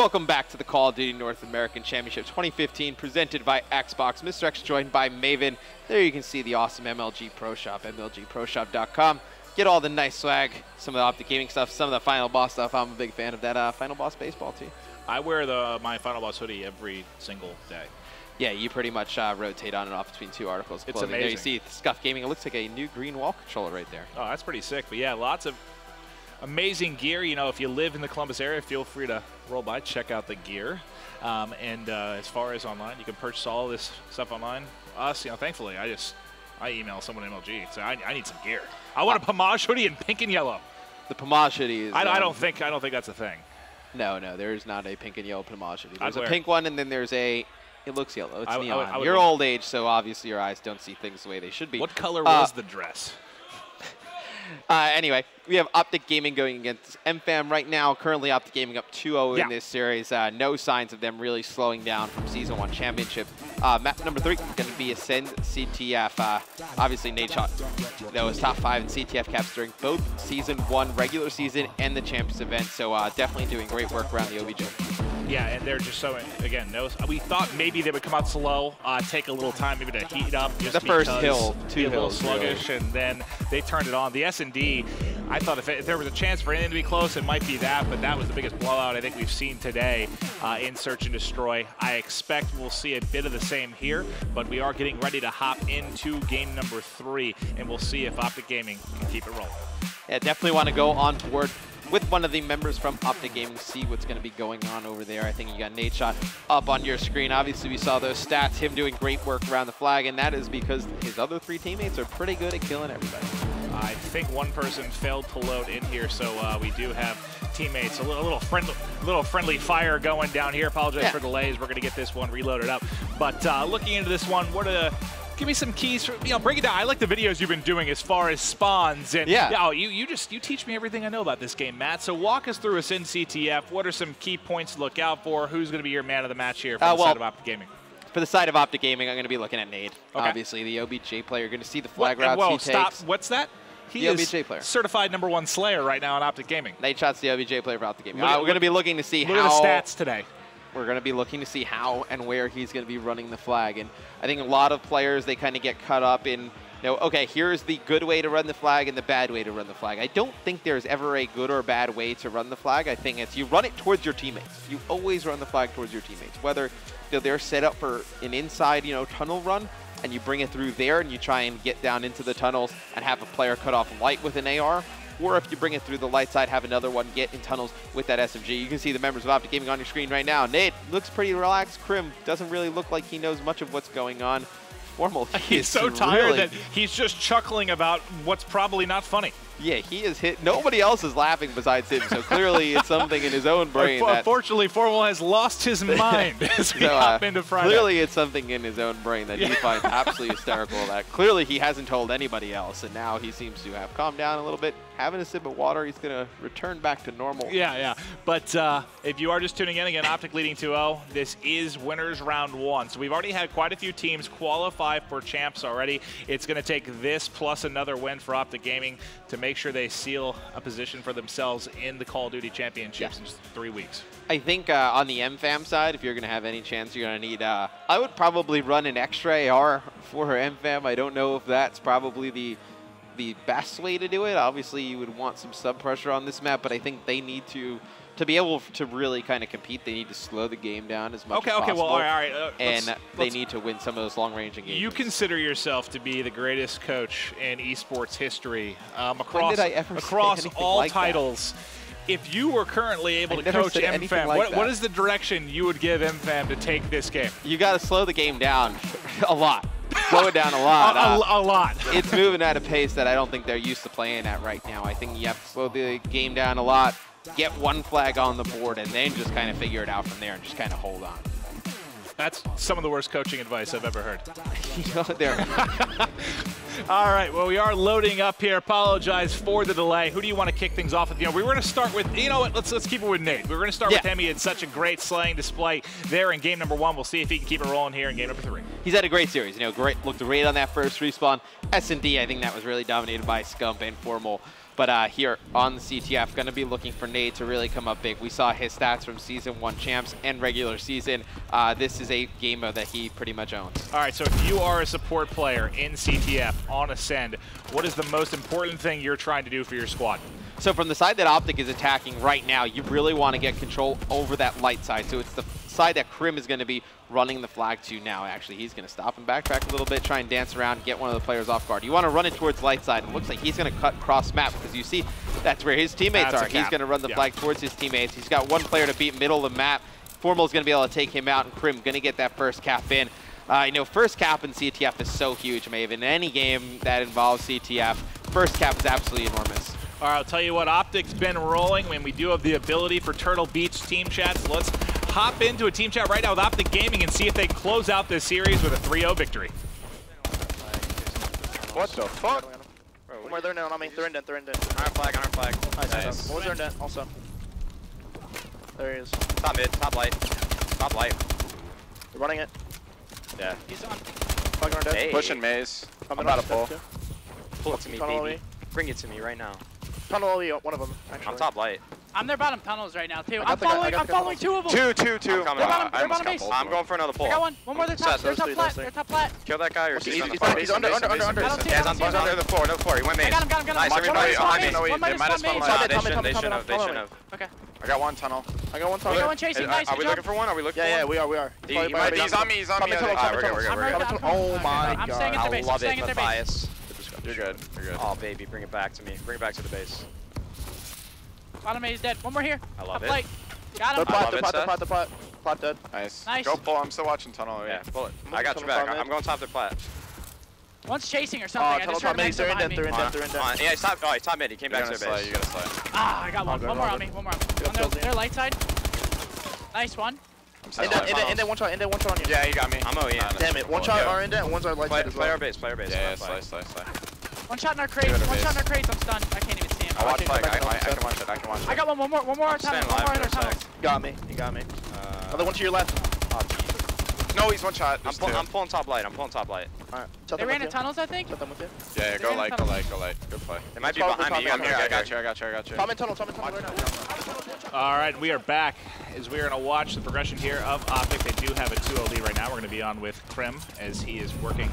Welcome back to the Call of Duty North American Championship 2015, presented by Xbox. Mr. X joined by Maven. There you can see the awesome MLG Pro Shop, mlgproshop.com. Get all the nice swag, some of the Optic Gaming stuff, some of the Final Boss stuff. I'm a big fan of that Final Boss baseball tee. I wear my Final Boss hoodie every single day. Yeah, you pretty much rotate on and off between two articles of clothing. It's amazing. There you see Scump Gaming. It looks like a new green wall controller right there. Oh, that's pretty sick. But yeah, lots of amazing gear. You know, if you live in the Columbus area, feel free to roll by, check out the gear. As far as online, you can purchase all this stuff online. Us, you know, thankfully, I email someone at MLG and say, I need some gear. I want a Pomage hoodie in pink and yellow. The Pomage hoodie is... I don't think that's a thing. No, there is not a pink and yellow Pomage hoodie. There's a pink one, and then there's a... It looks yellow. It's neon. You're old age, so obviously your eyes don't see things the way they should be. What color was the dress? Anyway, we have Optic Gaming going against MFAM right now. Currently, Optic Gaming up 2-0 in this series. No signs of them really slowing down from Season 1 Championship. Map number 3 is going to be Ascend CTF. Obviously, Nadeshot was top 5 in CTF caps during both Season 1 regular season and the Champions event. So definitely doing great work around the OBJ. Yeah, and they're just so, again, we thought maybe they would come out slow, take a little time maybe to heat up. Just the first hill, be a little sluggish, and then they turned it on. The S&D, I thought if there was a chance for anything to be close, it might be that, but that was the biggest blowout I think we've seen today in Search and Destroy. I expect we'll see a bit of the same here, but we are getting ready to hop into game number 3, and we'll see if Optic Gaming can keep it rolling. Yeah, definitely want to go on board with one of the members from Optic Gaming, see what's going to be going on over there. I think you got Nadeshot up on your screen. Obviously, we saw those stats, him doing great work around the flag, and that is because his other 3 teammates are pretty good at killing everybody. I think one person failed to load in here, so we do have teammates. A little friendly fire going down here. Apologize for delays. We're going to get this one reloaded up. But looking into this one, give me some keys. Break it down. I like the videos you've been doing as far as spawns. And you teach me everything I know about this game, Matt. So walk us through Ascend CTF. What are some key points to look out for? Who's going to be your man of the match here from the side of Optic Gaming? For the side of Optic Gaming, I'm going to be looking at Nade. Okay. Obviously, the OBJ player. You're going to see the flag routes he takes. Stop. What's that? He is OBJ player. Certified #1 Slayer right now on Optic Gaming. Nadeshot's the OBJ player for Optic Gaming. We're going to be looking to see how... Look at the stats today. We're going to be looking to see how and where he's going to be running the flag. And I think a lot of players, they kind of get caught up in, okay, here's the good way to run the flag and the bad way to run the flag. I don't think there's ever a good or bad way to run the flag. I think it's you run it towards your teammates. You always run the flag towards your teammates. Whether they're set up for an inside, tunnel run, and you bring it through there and you try and get down into the tunnels and have a player cut off light with an AR, or if you bring it through the light side, have another one get in tunnels with that SMG. You can see the members of Optic Gaming on your screen right now. Nate looks pretty relaxed. Krim doesn't really look like he knows much of what's going on. Formal, he's so tired that he's just chuckling about what's probably not funny. Yeah, he is hit. Nobody else is laughing besides him, so clearly it's something in his own brain. Unfortunately, Formal has lost his mind as we hop into Friday. Clearly it's something in his own brain that he finds absolutely hysterical. That clearly he hasn't told anybody else, and now he seems to have calmed down a little bit. Having a sip of water, he's going to return back to normal. Yeah. But if you are just tuning in, again, Optic leading 2-0. This is winners round 1. So we've already had quite a few teams qualify for champs already. It's going to take this plus another win for Optic Gaming to make sure they seal a position for themselves in the Call of Duty Championships in just 3 weeks. I think on the MFAM side, if you're going to have any chance, you're going to need, I would probably run an extra AR for MFAM. I don't know if that's probably the best way to do it. Obviously, you would want some sub pressure on this map, but I think they need to be able to really kind of compete, they need to slow the game down as much as possible. Okay, well, all right. They need to win some of those long-range engagements. You consider yourself to be the greatest coach in esports history across all titles. If you were currently able to coach MFAM, what is the direction you would give MFAM to take this game? You got to slow the game down a lot. Slow it down a lot. A lot. It's moving at a pace that I don't think they're used to playing at right now. I think you have to slow the game down a lot, get one flag on the board, and then just kind of figure it out from there and just kind of hold on. That's some of the worst coaching advice I've ever heard. All right, well, we are loading up here. Apologize for the delay. Who do you want to kick things off with? We were going to start with, let's keep it with Nate. We were going to start with him. He had such a great slaying display there in game number 1. We'll see if he can keep it rolling here in game number 3. He's had a great series. Looked great on that first respawn. S&D, I think that was really dominated by Scump and Formal. But here on the CTF, going to be looking for Nade to really come up big. We saw his stats from Season 1 champs and regular season. This is a game mode that he pretty much owns. All right, so if you are a support player in CTF on Ascend, what is the most important thing you're trying to do for your squad? So from the side that Optic is attacking right now, you really want to get control over that light side. So it's the side that Krim is going to be running the flag to now. Actually, he's going to stop and backtrack a little bit, try and dance around, get one of the players off guard. You want to run it towards light side. It looks like he's going to cut cross map because you see that's where his teammates are. He's going to run the flag towards his teammates. He's got one player to beat middle of the map. Formal is going to be able to take him out, and Krim going to get that first cap in. You know, first cap in CTF is so huge, Maeve. In any game that involves CTF, first cap is absolutely enormous. All right, I'll tell you what, Optic's been rolling when we do have the ability for Turtle Beach team chats. Let's hop into a team chat right now with Optic Gaming and see if they close out this series with a 3-0 victory. What the fuck? One more, they're in on me. They're in. Iron flag. Nice. What was their indent also? There he is. Top mid, top light. They're running it. Yeah. He's on. Fucking dead. Hey. Pushing maze. I'm about to pull. Pull it to me, Tunnel baby. Bring it to me right now. Tunnel OE, one of them, actually. I'm top light. I'm their bottom tunnels right now, too. I I'm got following two of them. Two. They're bottom base. I'm going for another pull. I got one. One more, they're top flat. They're top flat. Kill that guy or He's under. I don't see Yeah, him. he's on another floor. He went maze. I got him. Nice, everybody on me. One minus minus one one maze. left. They shouldn't have. Okay. I got one tunnel. I got one I tunnel. got one chasing. Nice. Are we looking for one? Are we looking for Yeah, one? we are. He's on me. He's on me. Alright, we're good. Oh my I'm staying at I their base. love it, at their base. Matthias. You're good. Oh, baby, bring it back to me. Bring it back to the base. Bottom maze dead. One more here. I love it. Light. Got him. The plat dead. Nice. Nice. Go pull. I'm still watching tunnel. Yeah, pull it. I got your back. I'm going top their plat. One's chasing or something. I just heard him they're behind me. They're in. Yeah, he's top. Oh, he's top mid. He came back to the base. You gotta slide. Ah, I got one. One more on me. One more. On their light side. Nice one. And then one shot on you. Yeah, you got me. I'm OE. Damn it. One shot are indent, one's our light side as well. Player base. Yeah, slide. One shot in our crates. I'm stunned. I can't even see him. I watch flag. I can watch it. I got one more. One more on tunnel. One more in our tunnels. You got me. Another one to your left. No, he's one shot. I'm pulling top light. Alright. They ran in tunnels, I think. Set them with you. Yeah, go light. Good play. They might be behind me. I'm here. I got you. Tom in tunnel right now. All right, we are back as we are going to watch the progression here of Optic. They do have a 2-0 lead right now. We're going to be on with Krim as he is working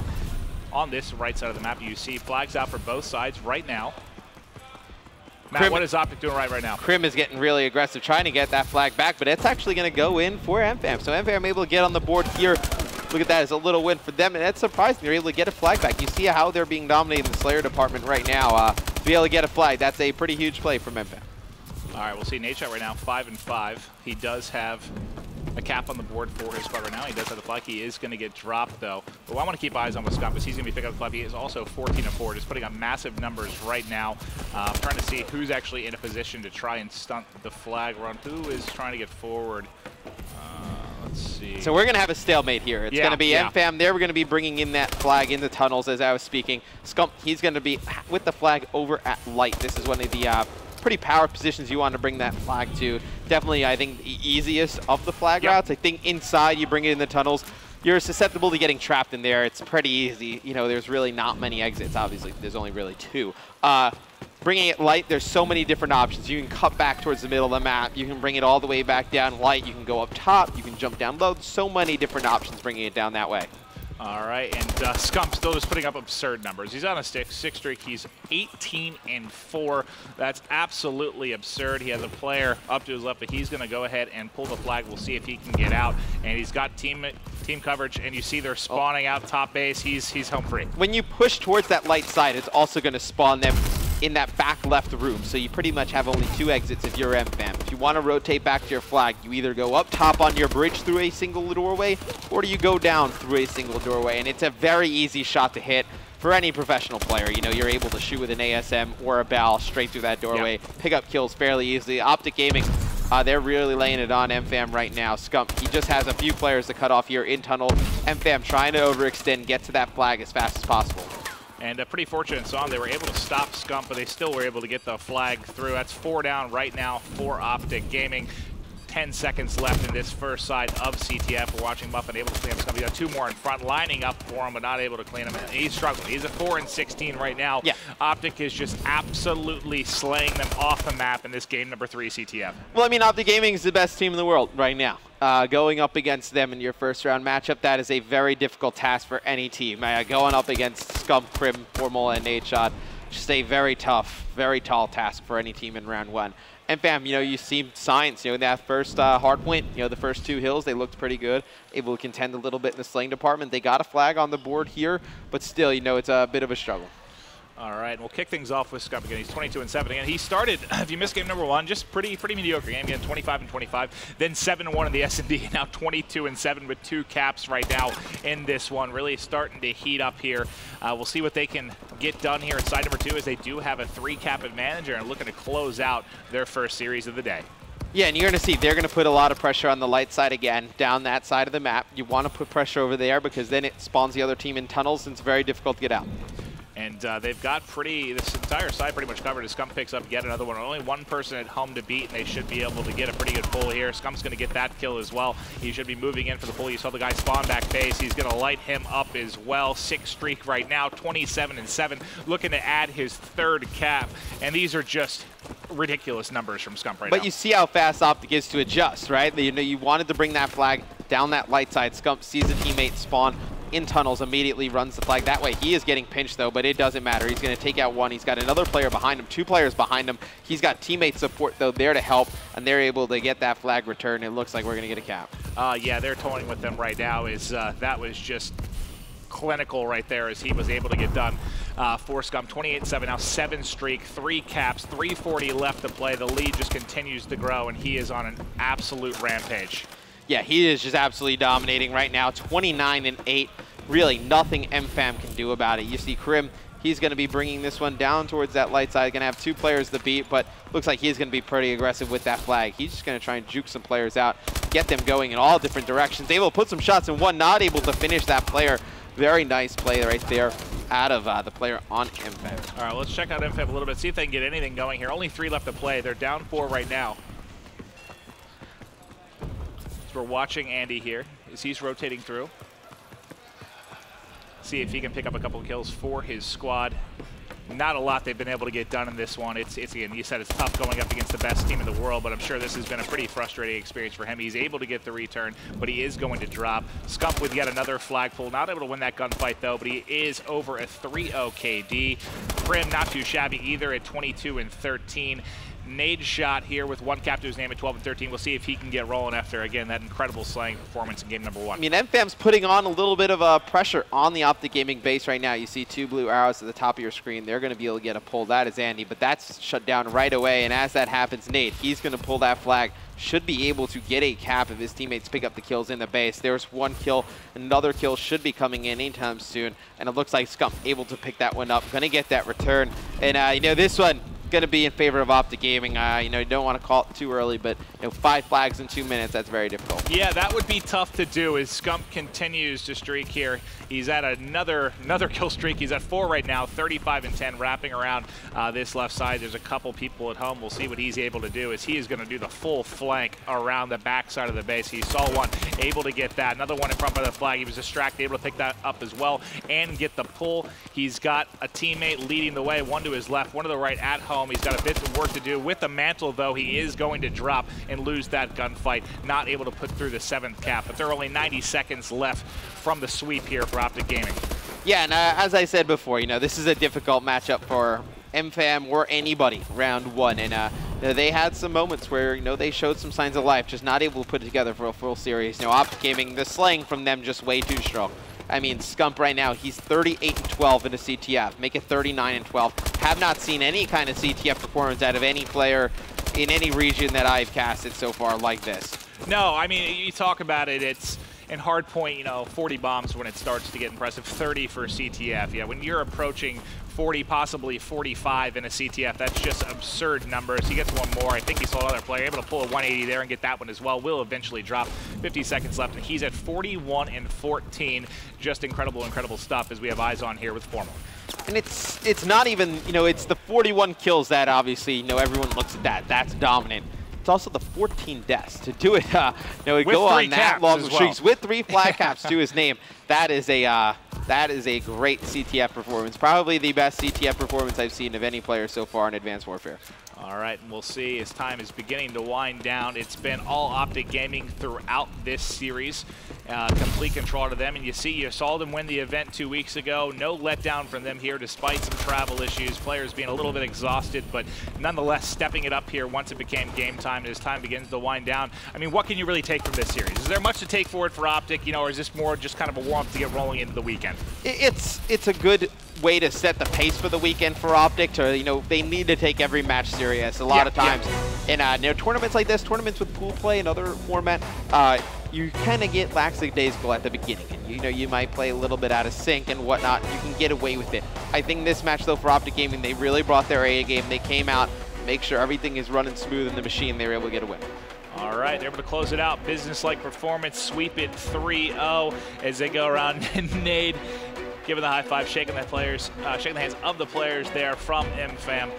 on this right side of the map. You see flags out for both sides right now. Matt, what is Optic doing right now? Krim is getting really aggressive, trying to get that flag back, but it's actually going to go in for MFAM. So MFAM able to get on the board here. Look at that, it's a little win for them, and that's surprising. They're able to get a flag back. You see how they're being dominated in the Slayer department right now. To be able to get a flag, that's a pretty huge play from MFAM. All right, we'll see Nate right now, 5-5. He does have a cap on the board for his squad right now. He does have the flag. He is going to get dropped, though. But what I want to keep eyes on with Scump is he's going to be picking up the flag. He is also 14-4, just putting up massive numbers right now. Trying to see who's actually in a position to try and stunt the flag run. Who is trying to get forward? Let's see. So we're going to have a stalemate here. It's going to be MFAM. They're going to be bringing in that flag in the tunnels as I was speaking. Scump, he's going to be with the flag over at light. This is one of the pretty power positions you want to bring that flag to. Definitely, I think, the easiest of the flag routes. I think inside, you bring it in the tunnels, you're susceptible to getting trapped in there. It's pretty easy. You know, there's really not many exits, obviously. There's only really 2. Bringing it light, there's so many different options. You can cut back towards the middle of the map. You can bring it all the way back down light. You can go up top. You can jump down low. There's so many different options bringing it down that way. All right, and Scump still just putting up absurd numbers. He's on a 6 streak. He's 18-4. That's absolutely absurd. He has a player up to his left, but he's going to go ahead and pull the flag. We'll see if he can get out. And he's got team coverage, and you see they're spawning out top base. He's home free. When you push towards that light side, it's also going to spawn them in that back left room. So you pretty much have only 2 exits if you're MFAM. If you want to rotate back to your flag, you either go up top on your bridge through a single doorway, or you go down through a single doorway. And it's a very easy shot to hit for any professional player. You know, you're able to shoot with an ASM or a BAL straight through that doorway, pick up kills fairly easily. Optic Gaming, they're really laying it on MFAM right now. Scump, he just has a few players to cut off here in tunnel. MFAM trying to overextend, get to that flag as fast as possible. And pretty fortunate song. They were able to stop Scump, but they still were able to get the flag through. That's 4 down right now for Optic Gaming. 10 seconds left in this first side of CTF. We're watching Muffin able to clean up Scump. He's got 2 more in front, lining up for him, but not able to clean him. He's struggling. He's at 4 and 16 right now. Yeah. Optic is just absolutely slaying them off the map in this game number 3 CTF. Well, I mean, Optic Gaming is the best team in the world right now. Going up against them in your first round matchup, that is a very difficult task for any team. Going up against Scump, Crim, Formal, and Nadeshot, just a very tough, very tall task for any team in round 1. MFAM, you see signs, in that first hard point, the first 2 hills, they looked pretty good, able to contend a little bit in the slaying department. They got a flag on the board here, but still, it's a bit of a struggle. All right, we'll kick things off with Scump again. He's 22 and 7 again. He started, if you missed game number 1, just pretty mediocre game. Again, 25 and 25, then 7-1 in the S&D. Now 22 and 7 with 2 caps right now in this one. Really starting to heat up here. We'll see what they can get done here in side number 2, as they do have a 3-cap advantage and are looking to close out their first series of the day. Yeah, and you're going to see they're going to put a lot of pressure on the light side again, down that side of the map. You want to put pressure over there because then it spawns the other team in tunnels, and it's very difficult to get out. And they've got this entire side pretty much covered as Scump picks up yet another one. Only one person at home to beat, and they should be able to get a pretty good pull here. Scump's going to get that kill as well. He should be moving in for the pull. You saw the guy spawn back base. He's going to light him up as well. 6 streak right now, 27 and 7, looking to add his 3rd cap. And these are just ridiculous numbers from Scump right now. But you see how fast Optic is to adjust, right? You wanted to bring that flag down that light side. Scump sees a teammate spawn in tunnels, immediately runs the flag that way. He is getting pinched though, but it doesn't matter. He's going to take out 1. He's got another player behind him, 2 players behind him. He's got teammate support though there to help, and they're able to get that flag returned. It looks like we're going to get a cap. Yeah, they're toying with them right now. That was just clinical right there as he was able to get done for Scump. 28-7 now, 7 streak, 3 caps, 3:40 left to play. The lead just continues to grow, and he is on an absolute rampage. Yeah, he is just absolutely dominating right now. 29 and 8. Really nothing MFAM can do about it. You see Crim, he's going to be bringing this one down towards that light side. Going to have 2 players to beat, but looks like he's going to be pretty aggressive with that flag. He's just going to try and juke some players out, get them going in all different directions. Able to put some shots in one, not able to finish that player. Very nice play right there out of the player on MFAM. All right, let's check out MFAM a little bit, see if they can get anything going here. Only 3 left to play. They're down 4 right now. We're watching Andy here as he's rotating through. See if he can pick up a couple of kills for his squad. Not a lot they've been able to get done in this one. It's again, you said it's tough going up against the best team in the world, but I'm sure this has been a pretty frustrating experience for him. He's able to get the return, but he is going to drop. Scump with yet another flag pull. Not able to win that gunfight though, but he is over a 3-0 KD. Prim not too shabby either at 22 and 13. Nadeshot here with 1 cap to his name at 12 and 13. We'll see if he can get rolling after, again, that incredible slaying performance in game number 1. I mean, MFAM's putting on a little bit of pressure on the Optic Gaming base right now. You see 2 blue arrows at the top of your screen. They're going to be able to get a pull. That is Andy, but that's shut down right away. And as that happens, Nate, he's going to pull that flag. Should be able to get a cap if his teammates pick up the kills in the base. There's 1 kill. Another kill should be coming in anytime soon. And it looks like Scump able to pick that one up. Going to get that return. And, this one going to be in favor of Optic Gaming. You don't want to call it too early, but 5 flags in 2 minutes, that's very difficult. Yeah, that would be tough to do as Scump continues to streak here. He's at another kill streak. He's at 4 right now, 35 and 10, wrapping around this left side. There's a couple people at home. We'll see what he's able to do as he is going to do the full flank around the back side of the base. He saw one, able to get that. Another one in front by the flag. He was distracted, able to pick that up as well and get the pull. He's got a teammate leading the way, 1 to his left, 1 to the right at home. He's got a bit of work to do. With the mantle, though, he is going to drop and lose that gunfight. Not able to put through the 7th cap, but there are only 90 seconds left from the sweep here for Optic Gaming. Yeah, and as I said before, this is a difficult matchup for MFAM or anybody round 1. And they had some moments where, they showed some signs of life, just not able to put it together for a full series. Optic Gaming, the slaying from them just way too strong. I mean, Scump right now, he's 38 and 12 in a CTF, make it 39 and 12. Have not seen any kind of CTF performance out of any player in any region that I've casted so far like this. No, I mean, you talk about it, it's in hardpoint, 40 bombs when it starts to get impressive, 30 for CTF. Yeah, when you're approaching 40, possibly 45 in a CTF, that's just absurd numbers. He gets 1 more. I think he saw another player able to pull a 180 there and get that one as well. Will eventually drop. 50 seconds left, and he's at 41 and 14. Just incredible, incredible stuff as we have eyes on here with Formal. And it's not even, it's the 41 kills that obviously, everyone looks at that. That's dominant. It's also the 14 deaths to do it. Go on that long streaks with 3 flag caps to his name. That is a great CTF performance. Probably the best CTF performance I've seen of any player so far in Advanced Warfare. All right, and we'll see as time is beginning to wind down. It's been all Optic Gaming throughout this series. Complete control to them, and you saw them win the event 2 weeks ago. No letdown from them here despite some travel issues, players being a little bit exhausted, but nonetheless stepping it up here once it became game time and as time begins to wind down. I mean, what can you really take from this series? Is there much to take forward for Optic, or is this more just kind of a warm-up to get rolling into the weekend? It's a good way to set the pace for the weekend for Optic. They need to take every match serious a lot of times. In tournaments like this, tournaments with pool play and other format, you kind of get lackadaisical at the beginning. And you might play a little bit out of sync and whatnot. You can get away with it. I think this match, though, for Optic Gaming, they really brought their A game. They came out, make sure everything is running smooth in the machine. They were able to get a win. All right, they're able to close it out. Business-like performance, sweep it 3-0 as they go around and nade. Giving the high five, shaking the hands of the players there from MFAM.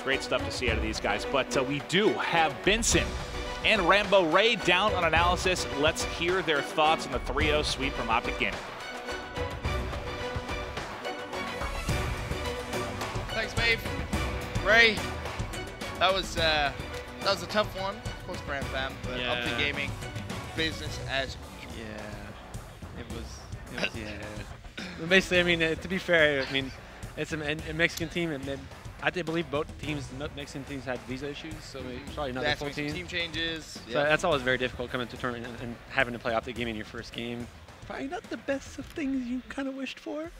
Great stuff to see out of these guys. But we do have Benson and Rambo Ray down on analysis. Let's hear their thoughts on the 3-0 sweep from Optic Gaming. Thanks, Maeve. Ray, that was a tough one. Of course, for MFAM, but Optic Gaming, business as usual. Yeah, it was yeah. Basically, I mean, to be fair, I mean, it's a Mexican team, and I believe both teams, Mexican teams, had visa issues, so it's probably not the full team. Team changes. So that's always very difficult coming to a tournament and having to play Optic Gaming in your first game. Probably not the best of things you kind of wished for.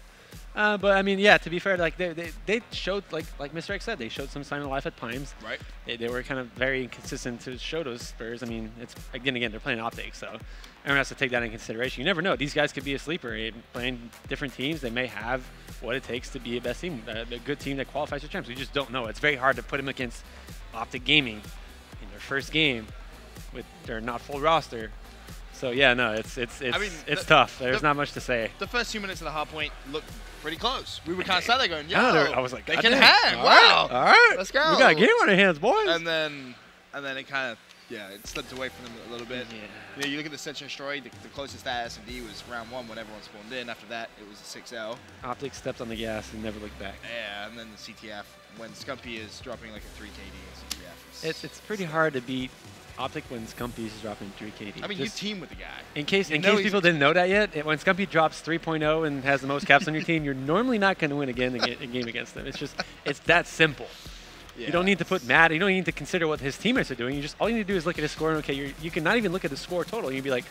But I mean, yeah, to be fair, like they showed, like Mr. X said, they showed some sign of life at times. Right. They were kind of very inconsistent to show those Spurs. I mean, it's again they're playing Optic, so everyone has to take that into consideration. You never know; these guys could be a sleeper. Playing different teams, they may have what it takes to be a best team, a good team that qualifies for champs. We just don't know. It's very hard to put them against Optic Gaming in their first game with their not full roster. So yeah, no, it's tough. There's not much to say. The first 2 minutes of the hard point looked pretty close. We were kind of sat there going, "Yo, I was like, they can hang. Wow, all right, let's go. We got a game on our hands, boys." And then it kind of it slipped away from them a little bit. Yeah. You look at the Search and Destroy. The closest that S&D was round 1 when everyone spawned in. After that, it was a 6-0. Optic stepped on the gas and never looked back. Yeah, and then the CTF when Scumpy is dropping like a 3 KD in CTF. It's pretty hard to beat Optic when Scumpy is dropping 3 KD. I mean, you team with the guy. In case people didn't know that yet, when Scumpy drops 3.0 and has the most caps on your team, you're normally not going to win a game against them. It's that simple. Yeah, you don't need to put mad. You don't need to consider what his teammates are doing. All you need to do is look at his score. And okay, you can not even look at the score total. You'd be like,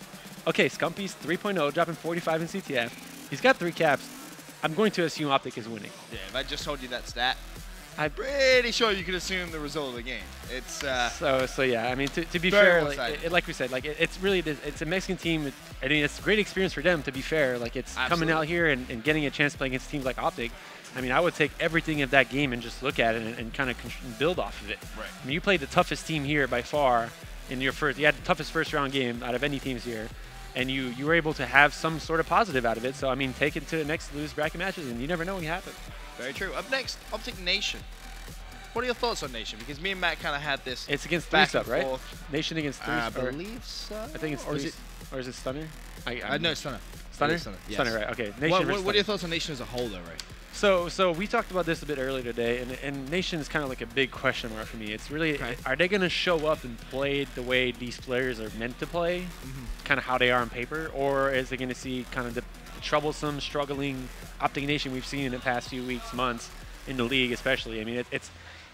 okay, Scumpy's 3.0, dropping 45 in CTF. He's got 3 caps. I'm going to assume Optic is winning. Yeah, if I just told you that stat, I'm pretty sure you could assume the result of the game. It's so yeah. I mean, to be fair, like we said, it's really it's a Mexican team. I mean, it's a great experience for them. To be fair, it's coming out here and getting a chance to play against teams like Optic. I mean, I would take everything of that game and just look at it and kind of build off of it. Right. I mean, you played the toughest team here by far in your first. You had the toughest first round game out of any teams here, and you were able to have some sort of positive out of it. So I mean, take it to the next lose bracket matches, and you never know what can happen. Very true. Up next, Optic Nation. What are your thoughts on Nation? Because me and Matt kind of had this. It's against 3-sub, right? Nation against 3-sub. I believe so. I think it's or is it Stunner? No, Stunner. Stunner? Stunner, yes. Stunner, right? Okay. Nation what are your thoughts on Nation as a whole, though, Ray? So we talked about this a bit earlier today, and Nation is kind of like a big question mark for me. It's really, are they going to show up and play the way these players are meant to play, kind of how they are on paper, or is it going to see kind of the troublesome, struggling Optic Nation we've seen in the past few weeks, months in the league, especially? I mean,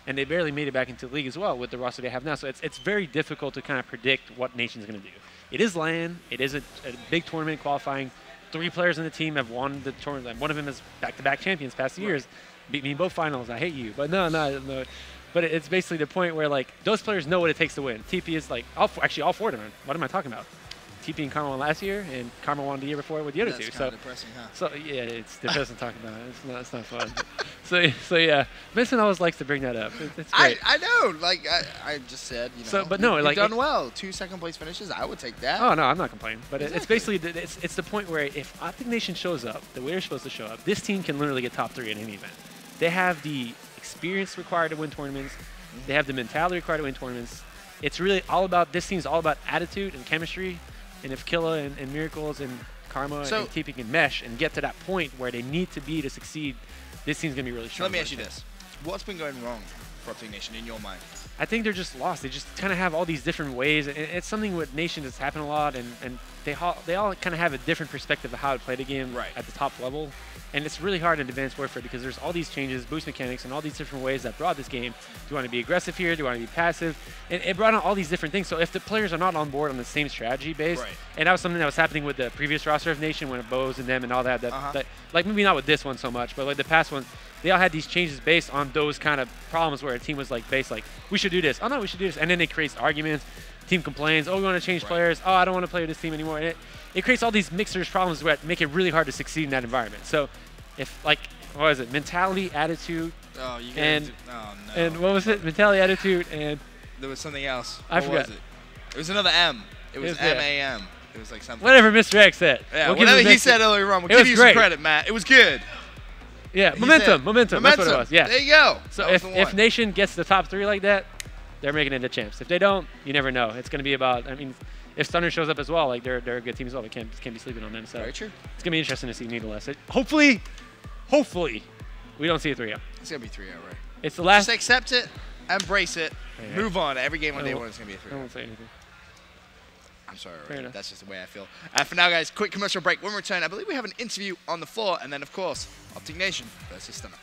and they barely made it back into the league as well with the roster they have now. So it's very difficult to kind of predict what Nation's going to do. It is LAN. It is a big tournament qualifying. 3 players in the team have won the tournament. One of them is back-to-back champions past years. Beat me in both finals. I hate you. But no. But it's basically the point where, those players know what it takes to win. TP is actually all 4 of them. What am I talking about? TP and Karma won last year, and Karma won the year before with the other 2. That's kind of depressing, huh? So yeah, it's depressing talking about it. It's not fun. so yeah, Vincent always likes to bring that up. It's great. I know. I just said, but no, you've done well. 2 second-place finishes. I would take that. Oh no, I'm not complaining. But it's basically it's the point where if Optic Nation shows up the way they're supposed to show up, this team can literally get top 3 in any event. They have the experience required to win tournaments. They have the mentality required to win tournaments. it's really all about, this team's all about attitude and chemistry. And if Killa and Miracles and Karma and TP can mesh and get to that point where they need to be to succeed, this team's going to be really strong. Let me ask you this. What's been going wrong for Optic Nation in your mind? I think they're just lost. They just kind of have all these different ways. And it's something with Nation that's happened a lot. And they all kind of have a different perspective of how to play the game at the top level. And it's really hard in Advanced Warfare because there's all these changes, boost mechanics, and all these different ways that brought this game. Do you want to be aggressive here? Do you want to be passive? And it brought on all these different things. So if the players are not on board on the same strategy base, and that was something that was happening with the previous roster of Nation when it Bows and them and all that, like maybe not with this one so much, but like the past one, they all had these changes based on those kind of problems where a team was like based like, we should do this. Oh no, we should do this. And then it creates arguments. Team complains, oh, we want to change players. Oh, I don't want to play with this team anymore. And it creates all these mixers problems that make it really hard to succeed in that environment. So if like, what is it? Mentality, attitude, and what was it? Mentality, attitude, and there was something else. I forgot. Was it? It was another M. It was MAM. It was like something. Whatever Mr. X said. Yeah, whatever he said earlier on. We'll give you some credit, Matt. It was good. Yeah, momentum. That's what it was. Yeah. There you go. So if Nation gets the top 3 like that, they're making it into champs. If they don't, you never know. It's going to be about, I mean, if Stunner shows up as well, like they're a good team as well. We can't be sleeping on them. So very true. It's going to be interesting to see Needless. Hopefully, we don't see a 3-0. It's going to be 3-0, right? It's the last. Just accept it, embrace it, move on. Every game on day 1 is going to be a 3-0. I won't say anything. I'm sorry, right? That's just the way I feel. For now, guys, quick commercial break. When we return, I believe we have an interview on the floor, and then, of course, Optic Nation versus Stunner.